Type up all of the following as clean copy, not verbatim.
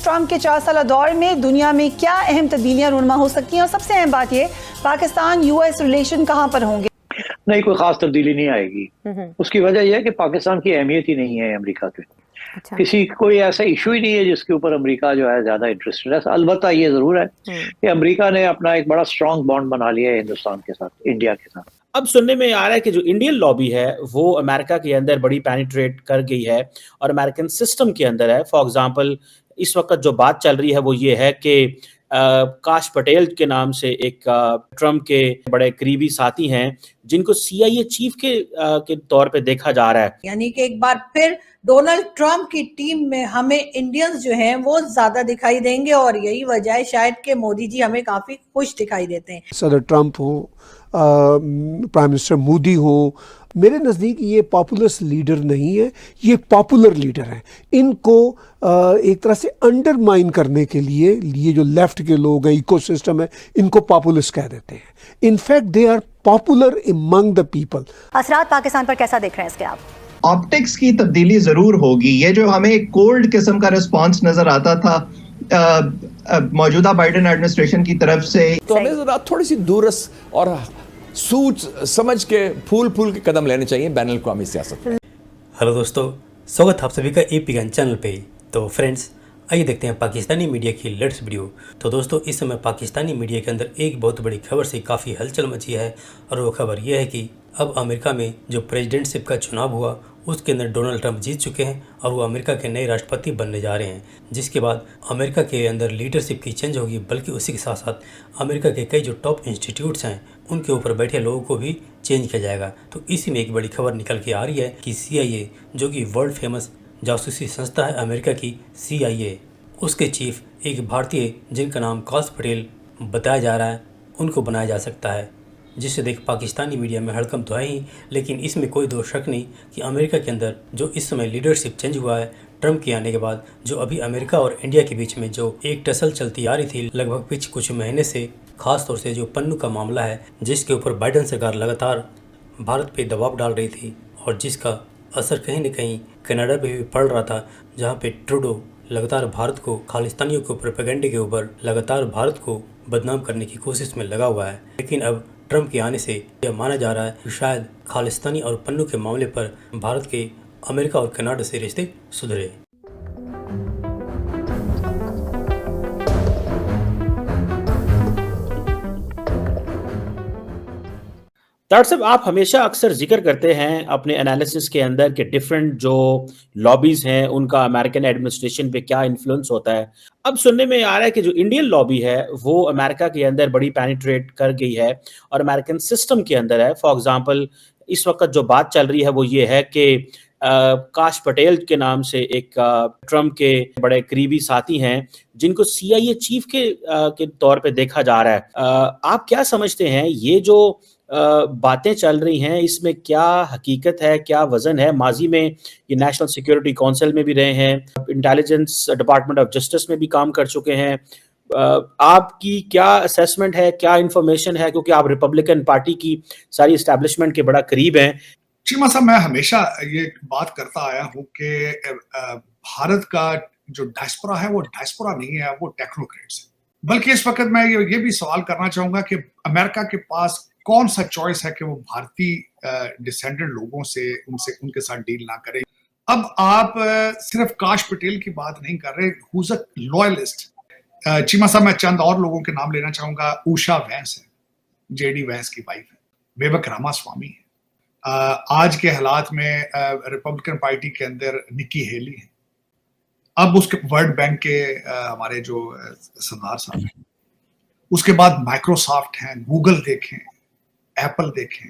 Trump के 4 साल दौर में दुनिया में क्या अहम तब्दीलियां रूनुमा हो सकती हैं और सबसे अहम बात ये पाकिस्तान यूएस रिलेशन कहां पर होंगे? नहीं, कोई खास तब्दीली नहीं आएगी। उसकी वजह यह है कि पाकिस्तान की अहमियत ही नहीं है अमेरिका के। अच्छा। किसी कोई ऐसा इशू ही नहीं है जिसके ऊपर अमेरिका जो है ज्यादा इंटरेस्टेड है। अलबत्ता ये जरूर है कि अमेरिका ने अपना एक बड़ा स्ट्रांग बॉन्ड बना लिया है हिंदुस्तान के साथ, इंडिया के साथ। अब सुनने में आ रहा है कि जो इंडियन लॉबी है वो अमेरिका के अंदर बड़ी पेनिट्रेट कर गई है और अमेरिकन सिस्टम के अंदर है। फॉर एग्जांपल इस वक्त जो बात चल रही है वो ये है कि काश पटेल के नाम से एक ट्रम्प के बड़े करीबी साथी हैं जिनको CIA चीफ के तौर पे देखा जा रहा है। यानी कि एक बार फिर डोनाल्ड ट्रंप की टीम में हमें इंडियंस जो हैं वो ज्यादा दिखाई देंगे और यही वजह है शायद कि मोदी जी हमें काफी खुश दिखाई देते हैं। सदर ट्रंप हो, प्राइम मिनिस्टर मोदी हो, मेरे नज़दीक ये पॉपुलर लीडर नहीं है, ये पॉपुलर लीडर हैं। इनको एक तरह से अंडरमाइन करने के लिए ये जो लेफ्ट के लोग हैं, इकोसिस्टम है, इनको पॉपुलिस्ट कह देते हैं। In fact they are popular among the people. असरात पाकिस्तान पर कैसा देख रहे हैं इसके आप? ऑप्टिक्स की तब्दीली जरूर होगी। ये जो हमें एक कोल्ड किस्म का रिस्पांस नजर आता था मौजूदा बाइडेन एडमिनिस्ट्रेशन की तरफ से, तो हमें जरा थोड़ी सी दूरस और सूझ समझ के फूल के कदम लेने चाहिए बैनुल अक़वामी सियासत में। हेलो दोस्तों, स्वागत है आप सभी का APGAN चैनल पे। तो फ्रेंड्स, आइए देखते हैं पाकिस्तानी मीडिया की लेटेस्ट वीडियो। तो दोस्तों, इस समय पाकिस्तानी मीडिया के अंदर एक बहुत बड़ी खबर से काफ़ी हलचल मची है और वो खबर ये है कि अब अमेरिका में जो प्रेसिडेंटशिप का चुनाव हुआ उसके अंदर डोनाल्ड ट्रंप जीत चुके हैं और वो अमेरिका के नए राष्ट्रपति बनने जा रहे हैं, जिसके बाद अमेरिका के अंदर लीडरशिप की चेंज होगी। बल्कि उसी के साथ साथ अमेरिका के कई जो टॉप इंस्टीट्यूट्स हैं उनके ऊपर बैठे लोगों को भी चेंज किया जाएगा। तो इसी में एक बड़ी खबर निकल के आ रही है कि CIA, जो कि वर्ल्ड फेमस जासूसी संस्था है अमेरिका की CIA, उसके चीफ एक भारतीय जिनका नाम काश पटेल बताया जा रहा है, उनको बनाया जा सकता है, जिसे देख पाकिस्तानी मीडिया में हड़कंप तो है ही, लेकिन इसमें कोई दो शक नहीं कि अमेरिका के अंदर जो इस समय लीडरशिप चेंज हुआ है ट्रंप के आने के बाद, जो अभी अमेरिका और इंडिया के बीच में जो एक टसल चलती आ रही थी लगभग पिछले कुछ महीने से, खास तौर से जो पन्नू का मामला है जिसके ऊपर बाइडेन सरकार लगातार भारत पे दबाव डाल रही थी और जिसका असर कहीं न कहीं कनाडा पे भी पड़ रहा था, जहाँ पे ट्रूडो लगातार भारत को खालिस्तानियों के प्रोपेगेंडे के ऊपर लगातार भारत को बदनाम करने की कोशिश में लगा हुआ है। लेकिन अब ट्रंप के आने से यह माना जा रहा है कि शायद खालिस्तानी और पन्नू के मामले पर भारत के अमेरिका और कनाडा से रिश्ते सुधरे। डॉक्टर साहब, आप हमेशा अक्सर जिक्र करते हैं अपने एनालिसिस के अंदर कि डिफरेंट जो लॉबीज हैं उनका अमेरिकन एडमिनिस्ट्रेशन पे क्या इन्फ्लुएंस होता है। अब सुनने में आ रहा है कि जो इंडियन लॉबी है वो अमेरिका के अंदर बड़ी पेनिट्रेट कर गई है और अमेरिकन सिस्टम के अंदर है। फॉर एग्जांपल इस वक्त जो बात चल रही है वो ये है कि काश पटेल के नाम से एक ट्रम्प के बड़े करीबी साथी हैं जिनको CIA चीफ के तौर पे देखा जा रहा है। आप क्या समझते हैं ये जो बातें चल रही हैं, इसमें क्या हकीकत है, क्या वजन है? माजी में ये नेशनल सिक्योरिटी काउंसिल में भी रहे हैं, इंटेलिजेंस डिपार्टमेंट ऑफ जस्टिस में भी काम कर चुके हैं। आपकी क्या असेसमेंट है, क्या इंफॉर्मेशन है, क्योंकि आप रिपब्लिकन पार्टी की सारी एस्टैब्लिशमेंट के बड़ा करीब हैं? चीमा साहब, मैं हमेशा ये बात करता आया हूँ कि भारत का जो डायस्पोरा है वो डायस्पोरा नहीं है, वो टेक्नोक्रेट्स है। बल्कि इस वक्त मैं ये भी सवाल करना चाहूंगा कि अमेरिका के पास कौन सा चॉइस है कि वो भारतीय डिसेंडेंट लोगों से उनके साथ डील ना करे। अब आप सिर्फ काश पटेल की बात नहीं कर रहे, हुज अ लॉयलिस्ट। चीमा साहब, मैं चंद और लोगों के नाम लेना चाहूंगा। उषा वैंस है, JD वैंस की वाइफ है, विवेक रामास्वामी है, आज के हालात में रिपब्लिकन पार्टी के अंदर निक्की हेली है, अब उसके वर्ल्ड बैंक के हमारे जो सरदार साहब हैं, उसके बाद माइक्रोसॉफ्ट हैं, गूगल देखें, एप्पल देखें,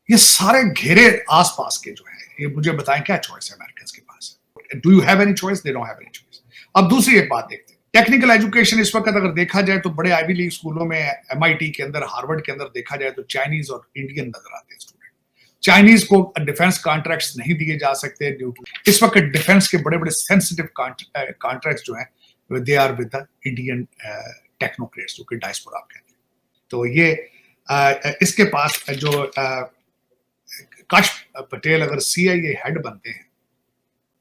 ये सारे घेरे आसपास के जो है, ये मुझे बताएं क्या चॉइस है अमेरिकन के पास? Do you have any choice? They don't have any choice. अब दूसरी एक बात देखते हैं, टेक्निकल एजुकेशन इस वक्त अगर देखा जाए तो बड़े आईवी लीग स्कूलों में, MIT के अंदर, हार्वर्ड के अंदर देखा जाए तो चाइनीज और इंडियन नजर आते हैं स्टूडेंट। चाइनीज को डिफेंस कॉन्ट्रैक्ट्स नहीं दिए जा सकते ड्यू टू इस वक्त डिफेंस के बड़े बड़े सेंसिटिव कॉन्ट्रैक्ट्स जो हैं they are with the Indian technocrats, जो कि डायस्पोरा आप कहते हैं। तो ये इसके पास जो काश पटेल अगर CIA हेड बनते हैं,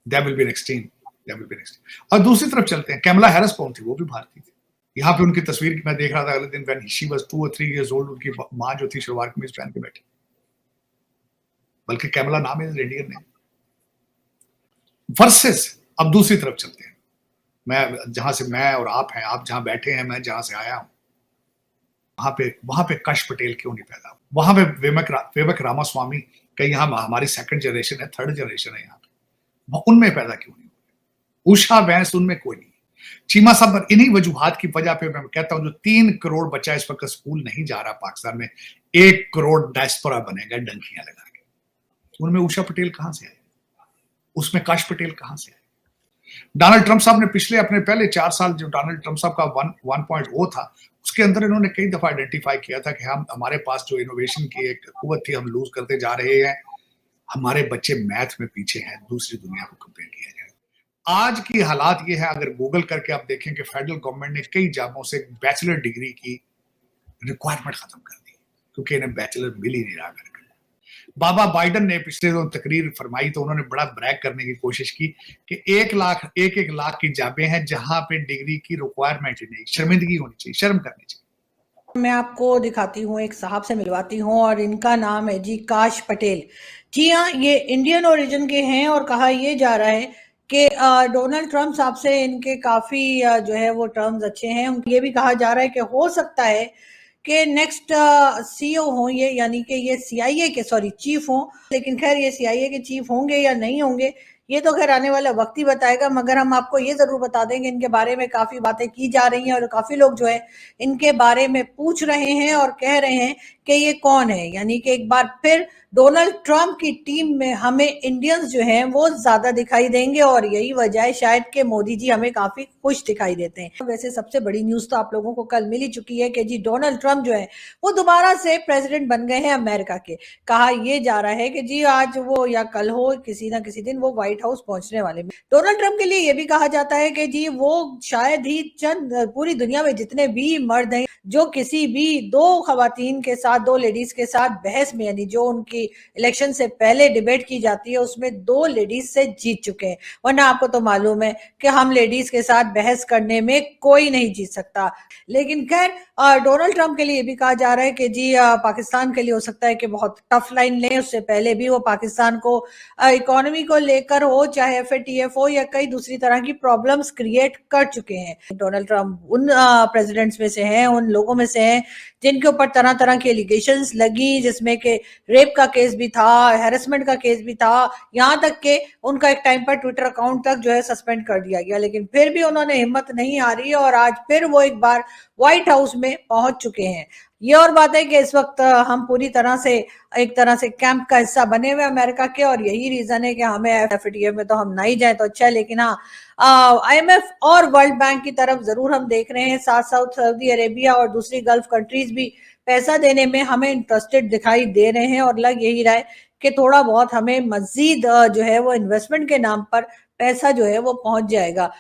that will be an extreme That will be next. और दूसरी तरफ चलते हैं, कैमला हैरिस कौन थी? वो भी भारतीय थी। यहाँ पे उनकी तस्वीर मैं देख रहा था अगले दिन, when she was 2 or 3 years old, उनकी माँ जो थी शलवार कमीज पहन के बैठी, बल्कि कैमला नाम है इंडियन ने। वर्सेस अब दूसरी तरफ चलते हैं, मैं जहां से मैं और आप हैं, आप जहां बैठे हैं, मैं जहां से आया हूं, वहां पे कश पटेल क्यों नहीं पैदा हुआ? वहां पे विवेक रामास्वामी, कहीं यहाँ हमारी सेकंड जनरेशन है, थर्ड जनरेशन है यहाँ पे, उनमें पैदा क्यों नहीं हुए? उषा बैंस, उनमें कोई नहीं। चीमा साहब, इन्हीं वजूहात की वजह पे मैं कहता हूं जो 3 करोड़ बच्चा इस वक्त स्कूल नहीं जा रहा पाकिस्तान में, 1 करोड़ डायस्पोरा बनेगा डंकियां लगा के। उनमें उषा पटेल कहां से आए? उसमें काश पटेल कहां से आए? डोनाल्ड ट्रंप साहब ने अपने पहले 4 साल जो डोनाल्ड ट्रंप साहब का 1.0 था, उसके अंदर इन्होंने कई दफा आइडेंटिफाई किया था कि हमारे पास जो इनोवेशन की एक कुव्वत थी, हम लूज करते जा रहे हैं, हमारे बच्चे मैथ में पीछे हैं, दूसरी दुनिया को कंपेयर किया जाए। आज की हालात ये है, अगर गूगल करके आप देखें कि फेडरल गवर्नमेंट ने कई जगहों से बैचलर डिग्री की रिक्वायरमेंट खत्म कर दी, क्योंकि इन्हें बैचलर मिल ही नहीं रहा। बाबा बाइडन ने पिछले दिन तकरीर फरमाई तो उन्होंने बड़ा ब्रैग करने की कोशिश की कि 1 लाख की जाबें हैं जहां पे डिग्री की रिक्वायरमेंट ही नहीं। शर्मिंदगी होनी चाहिए, शर्म करनी चाहिए। मैं आपको दिखाती हूँ, एक साहब से मिलवाती हूँ और इनका नाम है जी काश पटेल। जी हाँ, ये इंडियन ओरिजिन के हैं और कहा यह जा रहा है कि डोनाल्ड ट्रंप साहब से इनके काफी जो है वो टर्म्स अच्छे हैं। ये भी कहा जा रहा है कि हो सकता है कि नेक्स्ट सीईओ हों ये, यानी कि ये CIA के चीफ हों, लेकिन खैर ये CIA के चीफ होंगे या नहीं होंगे ये तो खैर आने वाला वक्त ही बताएगा। मगर हम आपको ये जरूर बता देंगे इनके बारे में काफी बातें की जा रही हैं और काफी लोग जो है इनके बारे में पूछ रहे हैं और कह रहे हैं कि ये कौन है। यानी कि एक बार फिर डोनाल्ड ट्रंप की टीम में हमें इंडियंस जो हैं वो ज्यादा दिखाई देंगे और यही वजह है शायद कि मोदी जी हमें काफी खुश दिखाई देते हैं। वैसे सबसे बड़ी न्यूज तो आप लोगों को कल मिल ही चुकी है कि जी डोनाल्ड ट्रंप जो है वो दोबारा से प्रेसिडेंट बन गए हैं अमेरिका के। कहा यह जा रहा है कि जी आज वो या कल हो, किसी ना किसी दिन वो व्हाइट हाउस पहुंचने वाले। डोनाल्ड ट्रंप के लिए यह भी कहा जाता है कि जी वो शायद ही चंद पूरी दुनिया में जितने भी मर्द हैं जो किसी भी 2 खवातीन के साथ, 2 लेडीज के साथ बहस में, यानी जो उनकी इलेक्शन से पहले डिबेट की जाती है उसमें 2 लेडीज से जीत चुके हैं। वरना आपको तो मालूम है कि हम लेडीज के साथ बहस करने में कोई नहीं जीत सकता। लेकिन खैर डोनाल्ड ट्रंप के लिए भी कहा जा रहा है कि जी पाकिस्तान के लिए हो सकता है कि बहुत टफ लाइन लें। उससे पहले भी वो पाकिस्तान को इकोनॉमी को लेकर हो, चाहे FATF हो या कई दूसरी तरह की प्रॉब्लम्स क्रिएट कर चुके हैं। डोनाल्ड ट्रंप उन प्रेसिडेंट्स में से हैं, उन लोगों में से हैं जिनके ऊपर तरह तरह की एलिगेशंस लगी, जिसमें कि रेप का केस भी था, हैरेसमेंट का केस भी था, यहाँ तक कि उनका एक टाइम पर ट्विटर अकाउंट तक जो है सस्पेंड कर दिया गया। लेकिन फिर भी उन्होंने हिम्मत नहीं हारी और आज फिर वो एक बार व्हाइट हाउस में पहुंच चुके हैं। ये और बात है कि इस वक्त हम पूरी तरह से एक तरह से कैंप का हिस्सा बने हुए अमेरिका के और यही रीजन है कि हमें FATF में तो हम नहीं जाए तो अच्छा है, लेकिन हाँ IMF और वर्ल्ड बैंक की तरफ जरूर हम देख रहे हैं। साथ साथ सऊदी अरेबिया और दूसरी गल्फ कंट्रीज भी पैसा देने में हमें इंटरेस्टेड दिखाई दे रहे हैं और लग यही रहा है कि थोड़ा बहुत हमें मजीद जो है वो इन्वेस्टमेंट के नाम पर पैसा जो है वो पहुंच जाएगा।